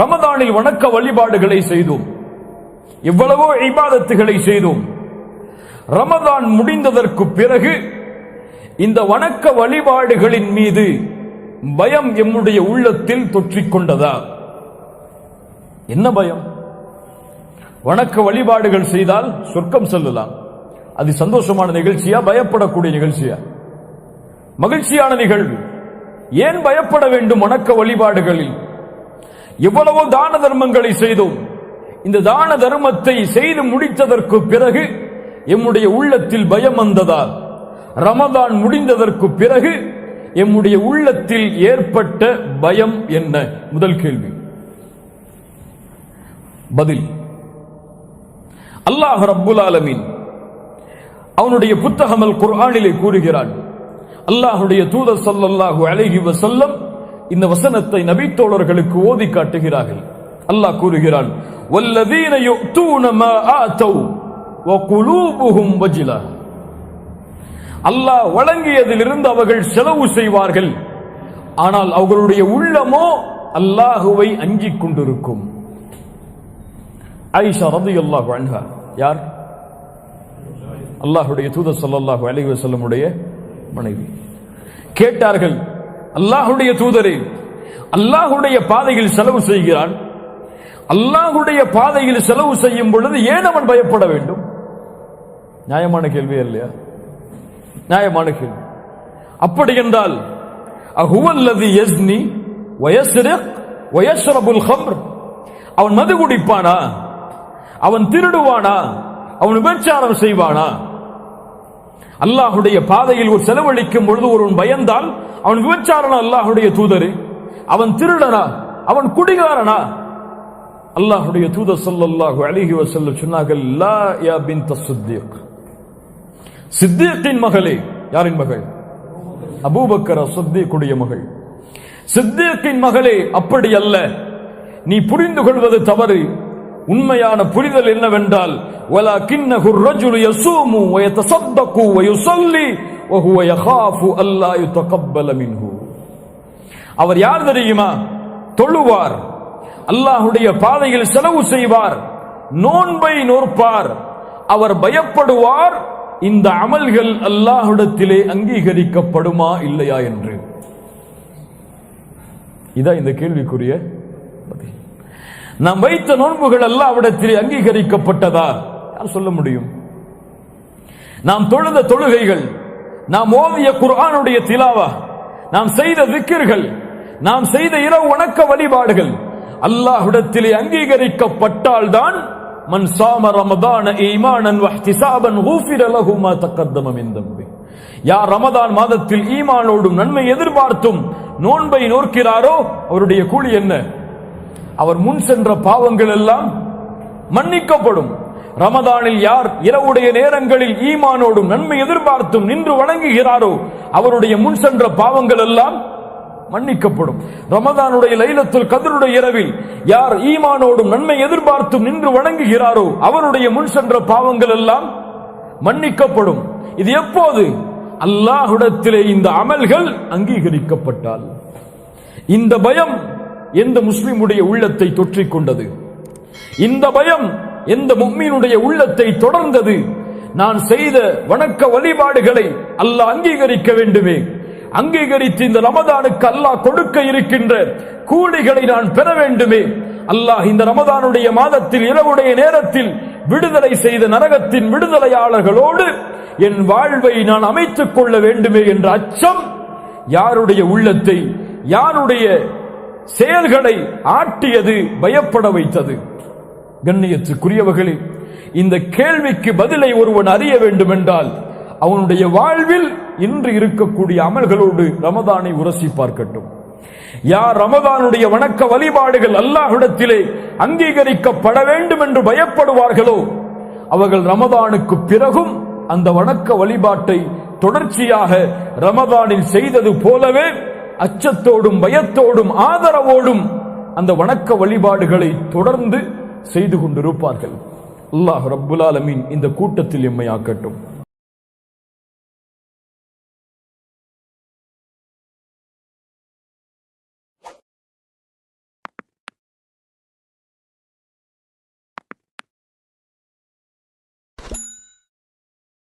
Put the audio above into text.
ரமதானில் வணக்க வழிபாடுகளை செய்தோம், எவ்வளவோ இபாதத்துகளை செய்தோம். ரமதான் முடிந்ததற்கு பிறகு இந்த வணக்க வழிபாடுகளின் மீது பயம் எம்முடைய உள்ளத்தில் தொற்றிக்கொண்டதா? என்ன பயம்? வணக்க வழிபாடுகள் செய்தால் சொர்க்கம் செல்லலாம், அது சந்தோஷமான நிகழ்ச்சியா, பயப்படக்கூடிய நிகழ்ச்சியா? மகிழ்ச்சியான நிகழ்வு. ஏன் பயப்பட வேண்டும்? வணக்க வழிபாடுகளில் எவ்வளவோ தான தர்மங்களை செய்தோம். இந்த தான தர்மத்தை செய்து முடித்ததற்கு பிறகு எம்முடைய உள்ளத்தில் பயம் வந்ததா? ரமதான் முடிந்ததற்கு பிறகு எம்முடைய உள்ளத்தில் ஏற்பட்ட பயம் என்ன? முதல் கேள்வி. பதில், அல்லாஹ் ரப்புல் ஆலமீன் அவனுடைய புத்தகம் அல் குர்ஆனிலே கூறுகிறான். அல்லாஹ்வுடைய தூதர் ஸல்லல்லாஹு அலைஹி வஸல்லம் இந்த வசனத்தை நபி தோழர்களுக்கு ஓதி காட்டுகிறார்கள். அல்லாஹ் கூறுகிறான், வல்லதீன யுத்தூன மா ஆதவ் வகுலூபுஹும் வஜிலா. அல்லாஹ் வழங்கியதிலிருந்து அவர்கள் செலவு செய்வார்கள், ஆனால் அவர்களுடைய உள்ளமோ அல்லாஹுவை அஞ்சிக் கொண்டிருக்கும். ஆயிஷா ரலியல்லாஹு அன்ஹா யார்? அல்லாஹ்வுடைய தூதர் ஸல்லல்லாஹு அலைஹி வஸல்லம் உடைய மனைவி. கேட்டார்கள், அல்லாஹ்வுடைய தூதரே, அல்லாஹ்வுடைய பாதையில் செலவு செய்கிறான், அல்லாஹ்வுடைய பாதையில் செலவு செய்யும் பொழுது ஏன் அவன் பயப்பட வேண்டும்? நியாயமான கேள்வி இல்லையா? நியாயமான கேள்வி. அப்படி என்றால் அஹுவல்லதி யஸ்னி வயஸ்ரிக் வயஷ்ரபுல் ஹம்ர், அவன் மது குடிப்பானா? அவன் திருடுவானா? அவன் விபச்சாரம் செய்வானா? அல்லாஹ்வுடைய பாதையில் ஒரு செலவழிக்கும் பொழுது ஒருவன் பயந்தால் அவன் விபச்சாரனா? அல்லாஹ்வுடைய தூதரே, அவன் திருடனா? அவன் குடிகாரனா? அல்லாஹ்வுடைய தூதர் ஸல்லல்லாஹு அலைஹி வஸல்லம் சொன்னார்கள், லா யா பின்த் ஸித்தீக், சித்தீக்கின் மகளே. யாரின் மகள்? அபூபக்கர் ஸித்தீக்குடைய மகள். சித்தீக்கின் மகளே, அப்படி அல்ல, நீ புரிந்து கொள்வது தவறு. உண்மையான புரிதல் என்னவென்றால், வலக்கின்னஹு الرجل يصوم ويتصدق ويصلي وهو يخاف ألا يتقبل منه. அவர் யார் தெரியுமா? தொழுவார், அல்லாஹ்வுடைய பாதையில் செலவு செய்வார், நோன்பை நோற்பார், அவர் பயப்படுவார் இந்த அமல்கள் அல்லாஹ்விடத்திலே அங்கீகரிக்கப்படுமா இல்லையா என்று. இதான் இந்த கேள்விக்குரிய பதில். நாம் வைத்த நோன்புகள் அல்லாஹ்விடத்திலே அங்கீகரிக்கப்பட்டதா? யார் சொல்ல முடியும்? நாம் தொழுத தொழுகைகள், நாம் ஓதிய குர்ஆனுடைய திலாவா, நாம் செய்த விக்கிர்கள், நாம் செய்த இரவு வணக்க வழிபாடுகள் அல்லாஹ்விடத்திலே அங்கீகரிக்கப்பட்டால் தான் மன் சாம ரமதான ஈமானன் வஹ்திசாபன் குஃபிர லஹு மா தகத்தம மின் தம்பி. யார் ரமதான் மாதத்தில் ஈமானோடும் நன்மை எதிர்பார்த்தும் நோன்பை நோக்கிறாரோ அவருடைய கூலி என்ன? அவர் முன் சென்ற பாவங்கள் எல்லாம் மன்னிக்கப்படும். ரமதானில் யார் இரவுடைய நேரங்களில் ஈமானோடும் நன்மை எதிர்பார்த்தும் நின்று வணங்குகிறாரோ அவருடைய முன் சென்ற பாவங்கள் எல்லாம் மன்னிக்கப்படும். ரமதானுடைய லைலத்துல் கத்ருடைய இரவில் யார் ஈமானோடும் நன்மை எதிர்பார்த்தும் நின்று வணங்குகிறாரோ அவருடைய முன் சென்ற பாவங்கள் எல்லாம் மன்னிக்கப்படும். இது எப்போது? அல்லாஹ்விடத்திலே இந்த அமல்கள் அங்கீகரிக்கப்பட்டால். இந்த பயம் எந்த முஸ்லிமுடைய உள்ளத்தை தொற்றிக் கொண்டது? இந்த பயம் எந்த முஃமினுடைய உள்ளத்தை தொடர்ந்தது? நான் செய்த வணக்க வழிபாடுகளை அல்லாஹ் அங்கீகரிக்க வேண்டுமே, அங்கீகரித்து இந்த ரமதானுக்கு அல்லாஹ் கொடுக்க இருக்கின்ற கூலிகளை நான் பெற வேண்டுமே, அல்லாஹ் இந்த ரமதானுடைய மாதத்தில் இரவுடைய நேரத்தில் விடுதலை செய்த நரகத்தின் விடுதலையாளர்களோடு என் வாழ்வை நான் அமைத்துக் கொள்ள வேண்டுமே என்ற அச்சம் யாருடைய உள்ளத்தை, யாருடைய செயல்களை ஆட்டியது, பயப்பட வைத்தது? கண்ணியத்துக்குரியவர்களே, இந்த கேள்விக்கு பதிலை ஒருவன் அறிய வேண்டும் என்றால் அவனுடைய வாழ்வில் இன்று இருக்கக்கூடிய அமல்களோடு ரமதானை உரசி பார்க்கட்டும். யார் ரமதானுடைய வணக்க வழிபாடுகள் அல்லாஹ்விடத்திலே அங்கீகரிக்கப்பட வேண்டும் என்று பயப்படுவார்களோ அவர்கள் ரமதானுக்கு பிறகும் அந்த வணக்க வழிபாட்டை தொடர்ச்சியாக ரமதானில் செய்தது போலவே அச்சத்தோடும் பயத்தோடும் ஆதரவோடும் அந்த வணக்க வழிபாடுகளை தொடர்ந்து செய்து கொண்டிருப்பார்கள். அல்லாஹ் ரப்புல் ஆலமீன் இந்த கூட்டத்தில் எம்மை ஆக்கட்டும்.